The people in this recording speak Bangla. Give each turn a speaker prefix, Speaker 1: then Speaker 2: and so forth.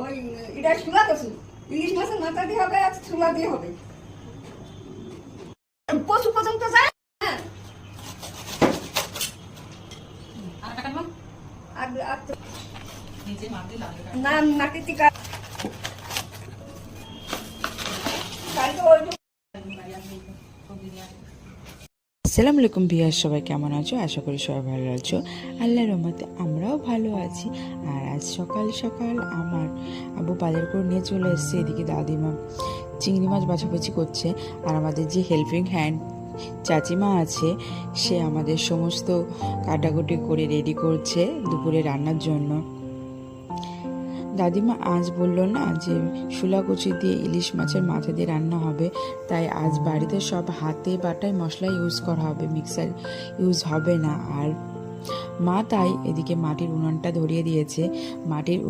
Speaker 1: ওই এটা শুলা তো ইলিশ মাছের মাথা দিয়ে হবে আর শুলা দিয়ে হবে। পশু পর্যন্ত যায়। হ্যাঁ না নাকি
Speaker 2: আসসালামু আলাইকুম ভিউয়ার্স, সবাই কেমন আছো? আশা করি সবাই ভালো আছো। আল্লাহর রহমতে আমরাও ভালো আছি। আর আজ সকাল সকাল আমার আব্বু বাজার করে নিয়ে চলে এসেছে। এদিকে দাদিমা চিংড়ি মাছ বাছাবাছি করছে, আর আমাদের যে হেল্পিং হ্যান্ড চাচিমা আছে সে আমাদের সমস্ত কাটাকুটি করে রেডি করছে দুপুরে রান্নার জন্য। দাদিমা আজ বলল না যে শুলাকুচি দিয়ে ইলিশ মাছের মাথা দিয়ে রান্না হবে, তাই আজ বাড়িতে সব হাতে বাটায় মশলা ইউজ করা হবে, মিক্সার ইউজ হবে না। আর মা তাই এদিকে মাটির উনুনটা ধরিয়ে দিয়েছে। মাটির